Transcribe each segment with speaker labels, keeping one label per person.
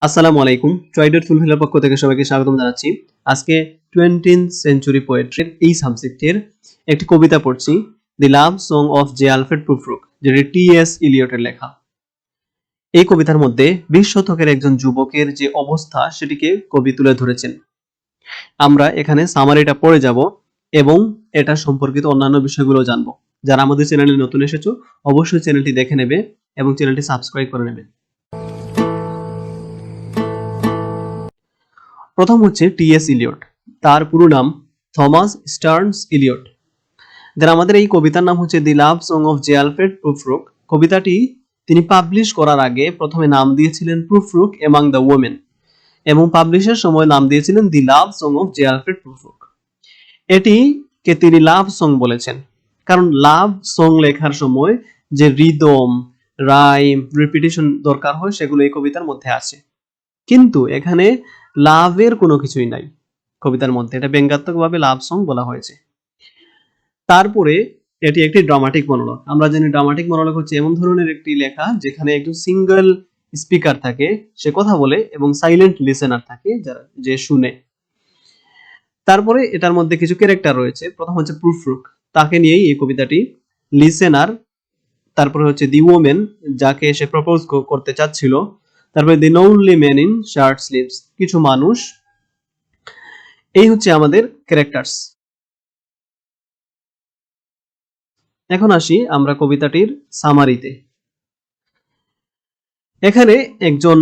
Speaker 1: আসসালামু আলাইকুম। Try.Fulfil এর পক্ষ থেকে সবাইকে স্বাগতম জানাচ্ছি। আজকে 20th century poetry এই সাবজেক্টের একটি কবিতা পড়ছি, the love song of J.Alfred Prufrock, যেটি T.S.Eliot এর লেখা। এই কবিতার মধ্যে 20 শতকের একজন যুবকের যে অবস্থা সেটিকে কবি তুলে ধরেছেন। আমরা এখানে সামারিটা পড়ে যাব এবং এটা সম্পর্কিত অন্যান্য বিষয়গুলো জানব। যারা আমাদের চ্যানেলে নতুন এসেছো অবশ্যই চ্যানেলটি দেখে নেবে এবং চ্যানেলটি সাবস্ক্রাইব করে নেবে। প্রথম হচ্ছে T.S.Eliot, তার পুরো নাম থমাস স্টার্নস ইলিয়ট। দেন আমাদের এই কবিতার নাম হচ্ছে the love song of J.Alfred Prufrock। কবিতাটি তিনি পাবলিশ করার আগে প্রথমে নাম দিয়েছিলেন Prufrock এমাং দ্য ওমেন এবং পাবলিশের সময় নাম দিয়েছিলেন the love song of J.Alfred Prufrock। এটিকে তিনি লাভ সং বলেছেন কারণ লাভ সং লেখার সময় যে রিদম, রাইম, রিপিটিশন দরকার হয় সেগুলো এই কবিতার মধ্যে আছে, কিন্তু এখানে লাভের কোনো কিছুই নাই কবিতার মধ্যে। এটা ব্যঙ্গাত্মকভাবে লাভ সং বলা হয়েছে। তারপরে এটি একটি ড্রামাটিক মনোলগ। আমরা জানি ড্রামাটিক মনোলগ হচ্ছে এমন ধরনের একটি লেখা যেখানে একজন সিঙ্গেল স্পিকার থাকে, সে কথা বলে, এবং সাইলেন্ট লিসেনার থাকে যারা যে শুনে। তারপরে এটার মধ্যে কিছু ক্যারেক্টার রয়েছে। প্রথম হচ্ছে প্রুফরুক, তাকে নিয়েই এই কবিতাটি। লিসেনার, তারপরে হচ্ছে দি ওমেন, যাকে সে প্রপোজ করতে চাচ্ছিল। তারপরে the lonely man in shirt sleeves, কিছু মানুষ। এই হচ্ছে আমাদের ক্যারেক্টার্স। এখন আসি আমরা কবিতাটির সামারিতে। এখানে একজন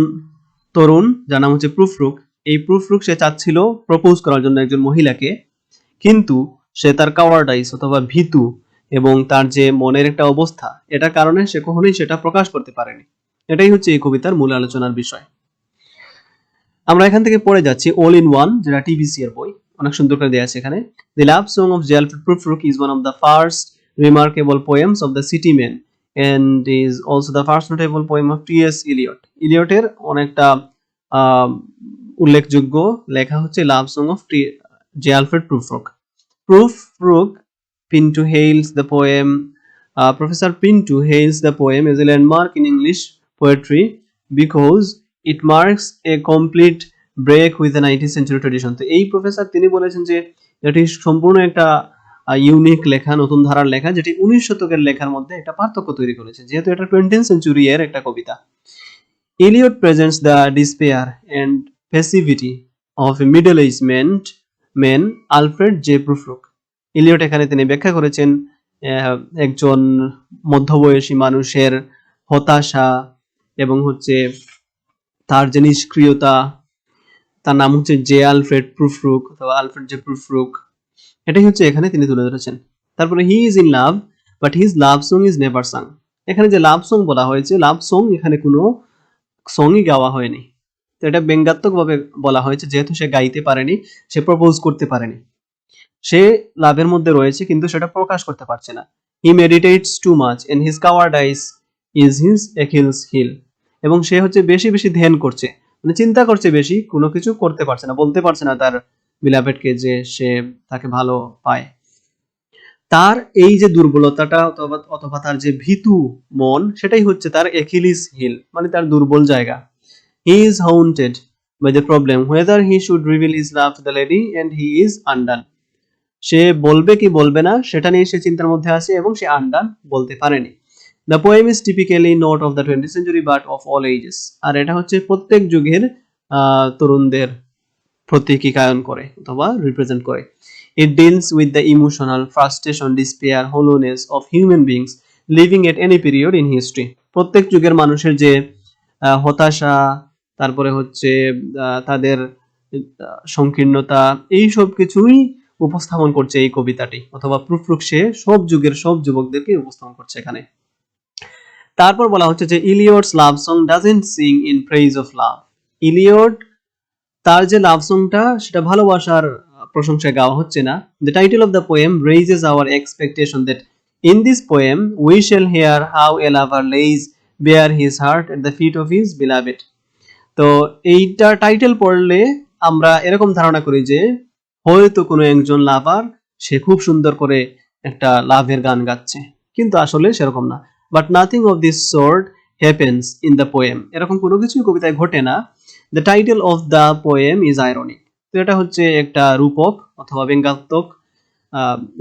Speaker 1: তরুণ যার নাম হচ্ছে প্রুফরুক, এই প্রুফরুক সে চাচ্ছিল প্রপোজ করার জন্য একজন মহিলাকে, কিন্তু সে তার কাওয়ার্ডাইস অথবা ভীতু এবং তার যে মনের একটা অবস্থা, এটার কারণে সে কখনোই সেটা প্রকাশ করতে পারেনি। এটাই হচ্ছে এই কবিতার মূল আলোচনার বিষয়। আমরা এখান থেকে পড়ে যাচ্ছি অল ইন ওয়ান, যেটা টিবিসি এর বই, অনেক সুন্দর করে দেয়া আছে এখানে। The love song of J.Alfred Prufrock is one of the first remarkable poems of the city men and is also the first notable poem of T.S.Eliot. ইলিয়টের অনেকটা উল্লেখযোগ্য লেখা হচ্ছে লাভ song of J.Alfred Prufrock. Prufrock Pinto hails the poem. Professor Pinto hails the poem as a landmark in English poetry because it marks a complete break with the 19th century tradition. তো এই professor তিনি বলেছেন যে এটি সম্পূর্ণ একটা unique লেখা, নতুন ধারার লেখা, যেটি 19 শতকের লেখার মধ্যে একটা পার্থক্য তৈরি করেছে, যেহেতু এটা 20th century এর একটা কবিতা। Eliot presents the despair and passivity of a middle-aged man Alfred J. Prufrock. Eliot এখানে তিনি ব্যাখ্যা করেছেন একজন মধ্যবয়সী মানুষের হতাশা এবং হচ্ছে তার যে নিষ্ক্রিয়তা। তার নাম হচ্ছে J.Alfred Prufrock অথবা আলফ্রেড জে প্রুফরুক। এটাই হচ্ছে এখানে তিনি তুলে ধরেছেন। তারপরে he is in love but his love song is never sung. এখানে যে লাভ সং বলা হয়েছে, লাভ সং এখানে কোনো সংই গাওয়া হয়নি, তো এটা ব্যঙ্গাত্মকভাবে বলা হয়েছে, যেহেতু সে গাইতে পারেনি, সে প্রপোজ করতে পারেনি, সে লাভের মধ্যে রয়েছে কিন্তু সেটা প্রকাশ করতে পারছে না। He meditates too much and his cowardice is his Achilles heel. এবং সে হচ্ছে বেশি বেশি ধ্যান করছে, মানে চিন্তা করছে বেশি, কোনো কিছু করতে পারছে না, বলতে পারছে না তার বিলাভেডকে যে সে তাকে ভালো পায়। তার এই যে দুর্বলতাটা অথবা তার যে ভীতু মন, সেটাই হচ্ছে তার একিলিস হিল, মানে তার দুর্বল জায়গা। He is haunted by the problem whether he should reveal his love to the lady and he is undone. সে বলবে কি বলবে না সেটা নিয়ে সে চিন্তার মধ্যে আছে এবং সে আনডান, বলতে পারেনি। The poem is typically not of the 20th century but of all ages. আর এটা হচ্ছে প্রত্যেক যুগের তরুণদের প্রতীকীকায়ন করে অথবা রিপ্রেজেন্ট করে। It deals with the emotional frustration, despair, hollowness of human beings living at any period in history. প্রত্যেক যুগের মানুষের যে হতাশা, তারপরে হচ্ছে তাদের সংকীর্ণতা, এই সব কিছুই উপস্থাপন করছে এই কবিতাটি, অথবা প্রুফরুক সে সব যুগের সব যুবকদেরকে উপস্থাপন করছে এখানে। তারপর বলা হচ্ছে যে Eliot's love song doesn't sing in praise of love. Eliot তার যে লাভ সংটা সেটা ভালোবাসার প্রশংসায় গাওয়া হচ্ছে না। The title of the poem raises our expectation that in this poem we shall hear how a lover lays bare his heart at the feet of his beloved. তো এইটা টাইটেল পড়লে আমরা এরকম ধারণা করি যে হয়তো কোনো একজন লাভার সে খুব সুন্দর করে একটা লাভের গান গাচ্ছে, কিন্তু আসলে সেরকম না। But nothing of this sort happens in the poem. এরকম কোনো কিছুই কবিতায় ঘটে না। The title of the poem is ironic. তো এটা হচ্ছে একটা রূপক অথবা ব্যঙ্গাত্মক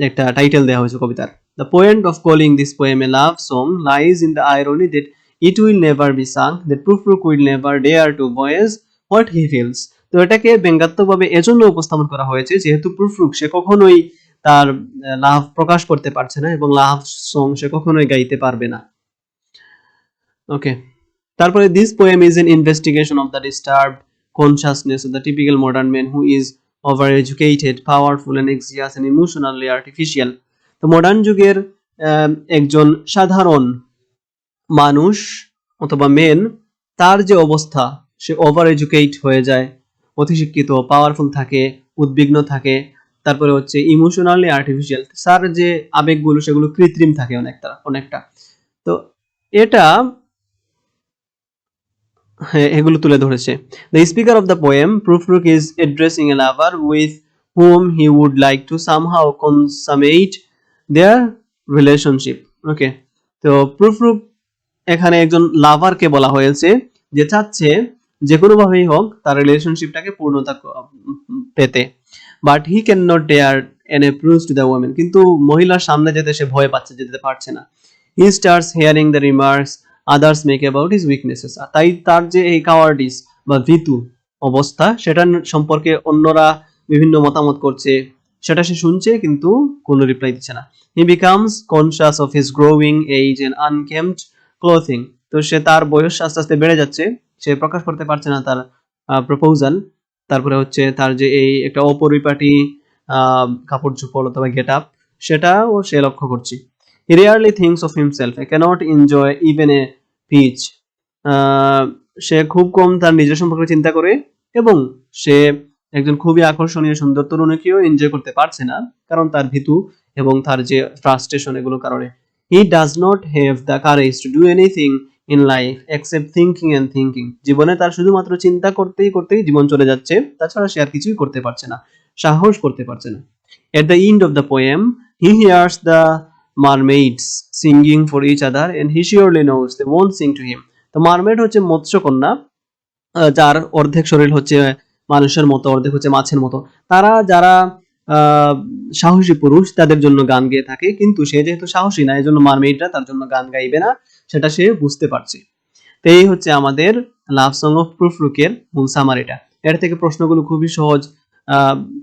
Speaker 1: একটা টাইটেল দেওয়া হয়েছে কবিতার। The point of calling this poem a love song lies in the irony that it will never be sung, that Prufrock will never dare to voice what he feels. তো এটাকে ব্যঙ্গাত্মকভাবে এজন্য উপস্থাপন করা হয়েছে যেহেতু প্রুফরুক সে কখনোই তার লাভ প্রকাশ করতে পারছে না এবং লাভ সং সে কখনোই গাইতে পারবে না। ওকে, তারপরে this poem is an investigation of the disturbed consciousness of the typical modern man who is overeducated, powerful and anxious and emotionally artificial. তো মডার্ন যুগের একজন সাধারণ মানুষ অথবা মেন তার যে অবস্থা সে ওভার এডুকেট হয়ে যায়, অতিশিক্ষিত, পাওয়ারফুল থাকে, উদ্বিগ্ন থাকে, তারপরে হচ্ছে ইমোশনালি আর্টিফিশিয়াল, তার যে আবেগগুলো সেগুলো কৃত্রিম থাকে অনেকটা। তো এটা এগুলো তুলে ধরেছে। The speaker of the poem, Prufrock, is addressing a lover with whom he would like to somehow consummate their relationship. ওকে, তো Prufrock এখানে একজন লাভারকে বলা হয়েছে যে চাচ্ছে যে কোনো ভাবেই হোক তার রিলেশনশিপটাকে পূর্ণতা পেতে, but he can not dare an approach to the women, কিন্তু মহিলার সামনে যেতে সে ভয় পাচ্ছে, যেতে পারছে না। হি starts hearing the remarks others make about his weaknesses, তাই তার যে এই কাওয়ার্ডিস বা ভীতু অবস্থা সেটা সম্পর্কে অন্যরা বিভিন্ন মতামত করছে সেটা সে শুনছে কিন্তু কোনো রিপ্লাই দিচ্ছে না। He becomes conscious of his growing age and unkempt clothing, তো সে তার বয়স আস্তে আস্তে বেড়ে যাচ্ছে, সে প্রকাশ করতে পারছে না তার প্রপোজাল, তারপরে হচ্ছে তার যে এই একটা অপরিপাটি কাপড় চোপড় অথবা গেট আপ সেটাও সে লক্ষ্য করছে। He rarely thinks of himself, I cannot enjoy even a peach. সে খুব কম তার নিজের সম্পর্কে চিন্তা করে এবং সে একজন খুবই আকর্ষণীয় সুন্দর তরুণীকেও এনজয় করতে পারছে না কারণ তার ভীতু এবং তার যে ফ্রাস্ট্রেশন এগুলোর কারণে। He does not have the courage to do anything in life except thinking and thinking. জীবনে তার শুধুমাত্র চিন্তা করতেই জীবন চলে যাচ্ছে, তাছাড়া সে আর কিছুই করতে পারছে না, সাহস করতে পারছে না। At the end of the poem, he hears the mermaids singing for each other and he surely knows they won't sing to him. তো মারমেড হচ্ছে মৎস্যকন্যা, যার অর্ধেক শরীর হচ্ছে মানুষের মতো, অর্ধেক হচ্ছে মাছের মতো। তারা যারা সাহসী পুরুষ তাদের জন্য গান গেয়ে থাকে, কিন্তু সে যেহেতু সাহসী না এজন্য মারমেইডরা তার জন্য গান গাইবে না, সেটা সে বুঝতে পারছে। তো এই হচ্ছে আমাদের লাভ সং অফ প্রুফরুকের মূল সামারিটা। এর থেকে প্রশ্নগুলো খুবই সহজ,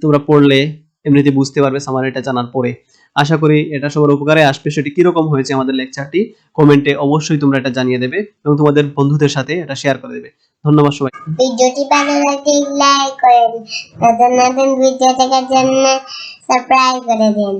Speaker 1: তোমরা পড়লে এমনিতে বুঝতে পারবে সামারিটা জানার পরে। আশা করি এটা সবার উপকারে আসবে। সেটি কিরকম হয়েছে আমাদের লেকচারটি কমেন্টে অবশ্যই তোমরা এটা জানিয়ে দেবে এবং তোমাদের বন্ধুদের সাথে এটা শেয়ার করে দেবে। ধন্যবাদ সবাই।
Speaker 2: ভিডিওটি ভালো লাগলে লাইক করেন, নতুন নতুন ভিডিও দেখার জন্য সাবস্ক্রাইব করে দিন।